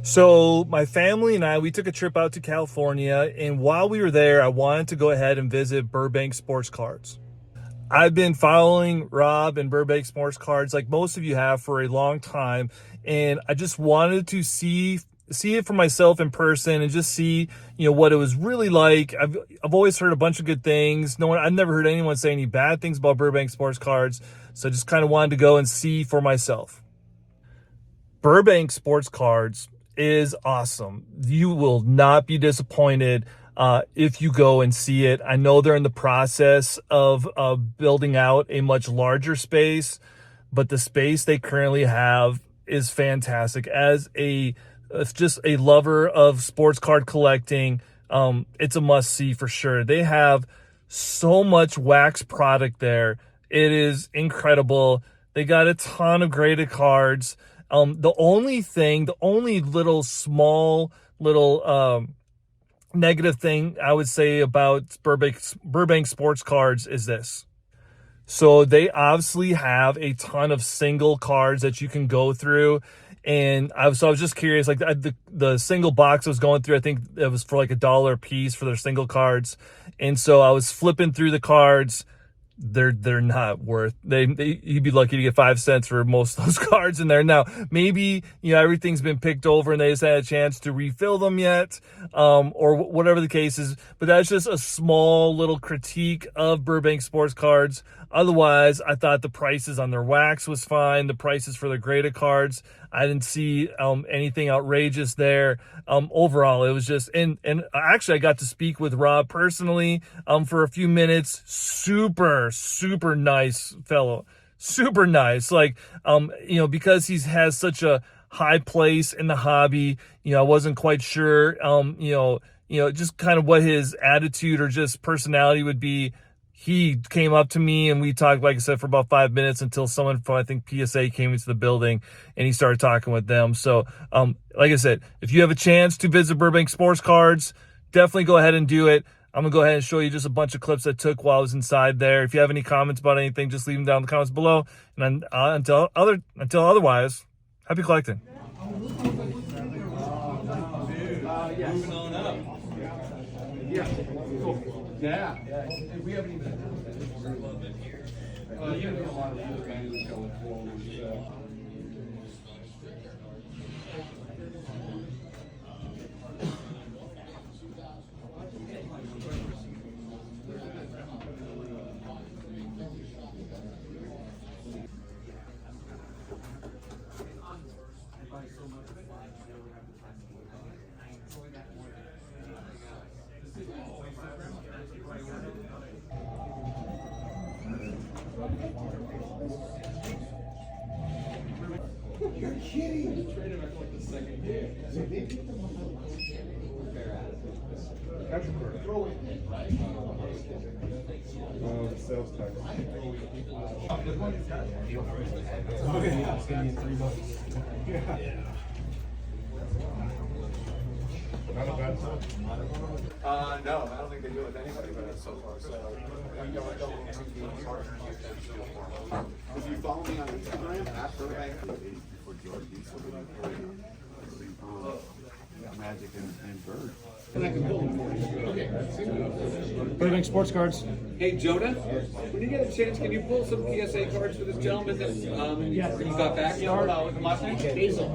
So my family and we took a trip out to California, and while we were there, I wanted to go ahead and visit Burbank Sports Cards. I've been following Rob and Burbank Sports Cards like most of you have for a long time, and I just wanted to see it for myself in person and just see, what it was really like. I've always heard a bunch of good things. I've never heard anyone say any bad things about Burbank Sports Cards, so I just kind of wanted to go and see for myself. Burbank Sports Cards is awesome. You will not be disappointed if you go and see it. I know they're in the process of building out a much larger space, but the space they currently have is fantastic. As just a lover of sports card collecting, it's a must see for sure. They have so much wax product there. It is incredible. They got a ton of graded cards. The only little small negative thing I would say about Burbank Sports Cards is this. So they obviously have a ton of single cards that you can go through. And I was just curious, like the single box I was going through, I think it was for like $1 a piece for their single cards. And so I was flipping through the cards. They're not worth, you'd be lucky to get 5 cents for most of those cards in there. Now, maybe, everything's been picked over and they just had a chance to refill them yet, or whatever the case is. But that's just a small little critique of Burbank Sports Cards. Otherwise, I thought the prices on their wax was fine. The prices for the graded cards, I didn't see anything outrageous there. Overall, it was just, and actually I got to speak with Rob personally for a few minutes. Super nice fellow. Super nice. Like, because he has such a high place in the hobby, I wasn't quite sure, just kind of what his attitude or just personality would be. He came up to me and we talked, like I said, for about 5 minutes until someone from, I think, PSA came into the building and he started talking with them. So, like I said, if you have a chance to visit Burbank Sports Cards, definitely go ahead and do it. I'm going to go ahead and show you just a bunch of clips I took while I was inside there. If you have any comments about anything, just leave them down in the comments below. And until otherwise, happy collecting. Moving on up. Yeah, cool. Yeah. We haven't even. You have a lot of other guys going forward. You're kidding. Traded back like the second game. Throw it. The sales tax. Not a bad sale. No, I don't think they do it with anybody but so far. So If you follow me on Instagram at Burbank, Magic and Bird. And I can build them for you. Okay. Burbank Sports Cards. Hey, Jonah, when you get a chance, can you pull some PSA cards for this gentleman that you got back? With the last name? Hazel.